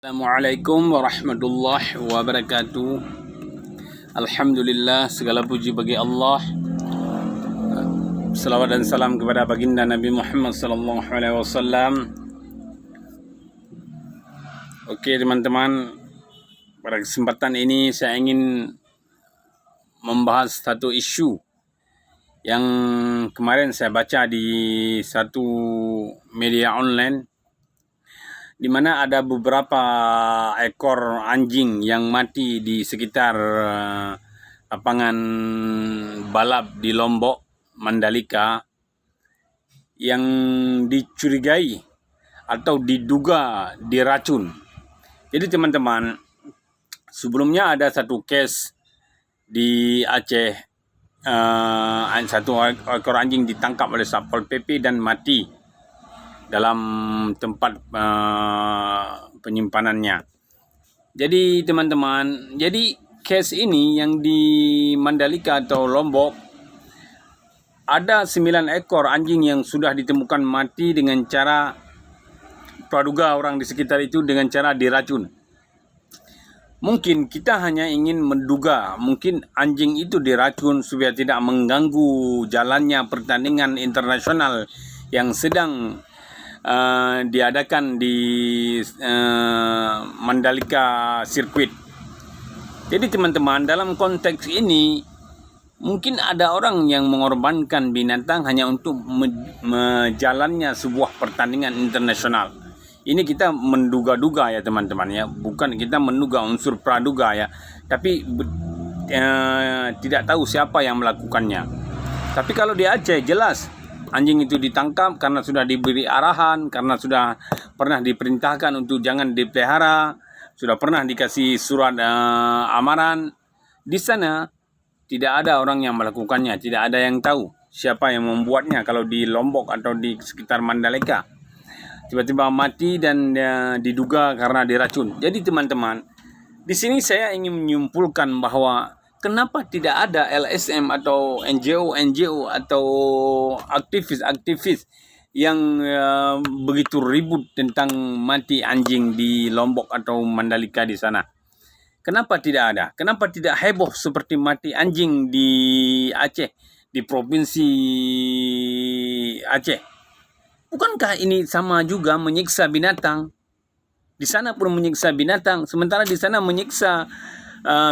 Assalamualaikum warahmatullahi wabarakatuh. Alhamdulillah, segala puji bagi Allah. Salawat dan salam kepada baginda Nabi Muhammad sallallahu alaihi wasallam. Oke teman-teman, pada kesempatan ini saya ingin membahas satu isu yang kemarin saya baca di satu media online, di mana ada beberapa ekor anjing yang mati di sekitar lapangan balap di Lombok, Mandalika, yang dicurigai atau diduga diracun. Jadi teman-teman, sebelumnya ada satu case di Aceh, satu ekor anjing ditangkap oleh Satpol PP dan mati dalam tempat penyimpanannya. Jadi teman-teman, jadi case ini yang di Mandalika atau Lombok, ada 9 ekor anjing yang sudah ditemukan mati dengan cara praduga orang di sekitar itu dengan cara diracun. Mungkin kita hanya ingin menduga, mungkin anjing itu diracun supaya tidak mengganggu jalannya pertandingan internasional yang sedang diadakan di Mandalika Circuit. Jadi teman-teman, dalam konteks ini mungkin ada orang yang mengorbankan binatang hanya untuk menjalannya sebuah pertandingan internasional. Ini kita menduga-duga ya teman-teman ya, bukan kita menduga unsur praduga ya, tapi tidak tahu siapa yang melakukannya. Tapi kalau di Aceh jelas anjing itu ditangkap karena sudah diberi arahan, karena sudah pernah diperintahkan untuk jangan dipelihara, sudah pernah dikasih surat amaran. Di sana tidak ada orang yang melakukannya, tidak ada yang tahu siapa yang membuatnya. Kalau di Lombok atau di sekitar Mandalika, tiba-tiba mati dan diduga karena diracun. Jadi teman-teman, di sini saya ingin menyimpulkan bahwa kenapa tidak ada LSM atau NGO atau aktivis-aktivis yang begitu ribut tentang mati anjing di Lombok atau Mandalika di sana? Kenapa tidak ada? Kenapa tidak heboh seperti mati anjing di Aceh, di provinsi Aceh? Bukankah ini sama juga menyiksa binatang? Di sana pun menyiksa binatang, sementara di sana menyiksa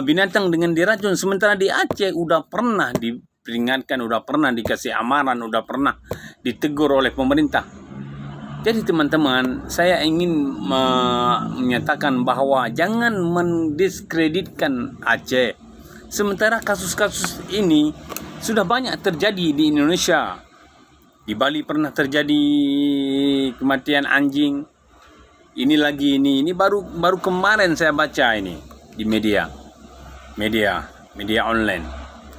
binatang dengan diracun. Sementara di Aceh udah pernah diperingatkan, udah pernah dikasih amaran, udah pernah ditegur oleh pemerintah. Jadi teman-teman, saya ingin menyatakan bahwa jangan mendiskreditkan Aceh. Sementara kasus-kasus ini sudah banyak terjadi di Indonesia. Di Bali pernah terjadi kematian anjing. Ini baru kemarin saya baca ini di media online.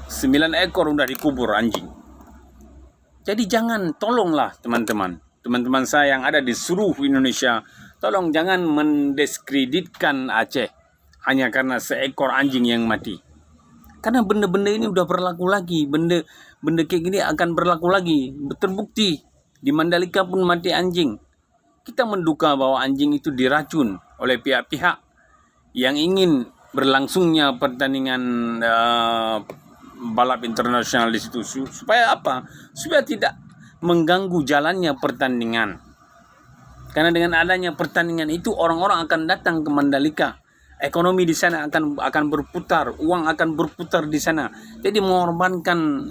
9 ekor udah dikubur anjing. Jadi tolonglah teman-teman saya yang ada di seluruh Indonesia, tolong jangan mendiskreditkan Aceh hanya karena seekor anjing yang mati. Karena benda-benda ini udah berlaku lagi, benda kayak gini akan berlaku lagi. Terbukti di Mandalika pun mati anjing. Kita menduga bahwa anjing itu diracun oleh pihak-pihak yang ingin berlangsungnya pertandingan balap internasional di situ. Supaya apa? Supaya tidak mengganggu jalannya pertandingan. Karena dengan adanya pertandingan itu orang-orang akan datang ke Mandalika. Ekonomi di sana akan berputar, uang akan berputar di sana. Jadi mengorbankan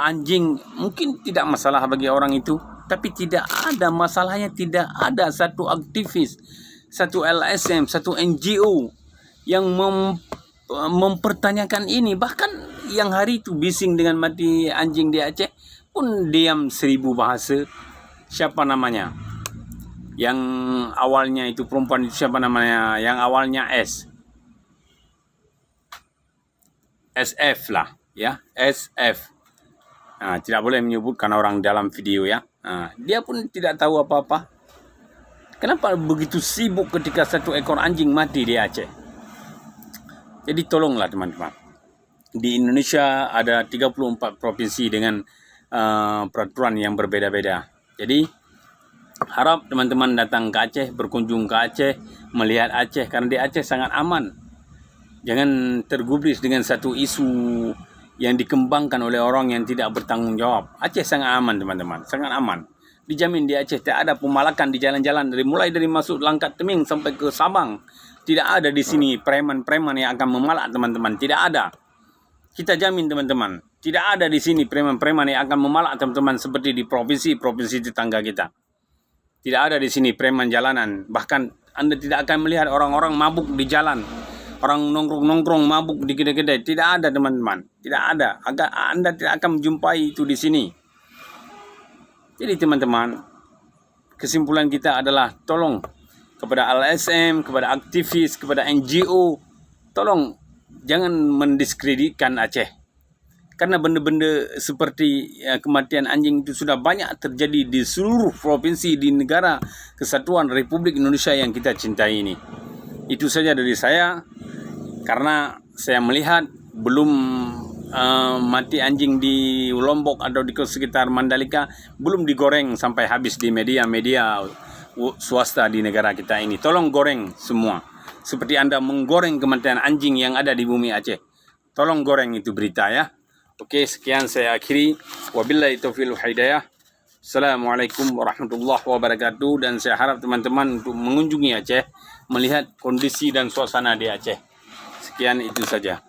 anjing mungkin tidak masalah bagi orang itu, tapi tidak ada masalahnya, tidak ada satu aktivis, satu LSM, satu NGO yang mempertanyakan ini. Bahkan yang hari itu bising dengan mati anjing di Aceh pun diam 1000 bahasa. Siapa namanya? Yang awalnya itu perempuan itu siapa namanya? Yang awalnya SF lah ya, SF. Nah, tidak boleh menyebutkan orang dalam video ya. Nah, dia pun tidak tahu apa-apa. Kenapa begitu sibuk ketika satu ekor anjing mati di Aceh? Jadi tolonglah teman-teman. Di Indonesia ada 34 provinsi dengan peraturan yang berbeda-beda. Jadi Harap teman-teman datang ke Aceh, berkunjung ke Aceh, melihat Aceh, karena di Aceh sangat aman. Jangan tergubris dengan satu isu yang dikembangkan oleh orang yang tidak bertanggung jawab. Aceh sangat aman teman-teman, sangat aman. Dijamin di Aceh tidak ada pemalakan di jalan-jalan, mulai dari masuk Langkat Teming sampai ke Sabang. Tidak ada di sini preman-preman yang akan memalak teman-teman, tidak ada. Kita jamin teman-teman, tidak ada di sini preman-preman yang akan memalak teman-teman seperti di provinsi-provinsi tetangga kita. Tidak ada di sini preman jalanan. Bahkan Anda tidak akan melihat orang-orang mabuk di jalan. Orang nongkrong-nongkrong mabuk di kedai-kedai. Tidak ada teman-teman. Tidak ada. Anda tidak akan menjumpai itu di sini. Jadi teman-teman, kesimpulan kita adalah tolong kepada LSM, kepada aktivis, kepada NGO, tolong jangan mendiskreditkan Aceh. Karena benda-benda seperti kematian anjing itu sudah banyak terjadi di seluruh provinsi di negara Kesatuan Republik Indonesia yang kita cintai ini. Itu saja dari saya, karena saya melihat belum mati anjing di Lombok atau di sekitar Mandalika belum digoreng sampai habis di media-media swasta di negara kita ini. Tolong goreng semua. Seperti Anda menggoreng kematian anjing yang ada di bumi Aceh. Tolong goreng itu berita ya. Oke, sekian saya akhiri. Wabillahi taufiq wal hidayah. Assalamualaikum warahmatullahi wabarakatuh. Dan saya harap teman-teman untuk mengunjungi Aceh, melihat kondisi dan suasana di Aceh. Sekian itu saja.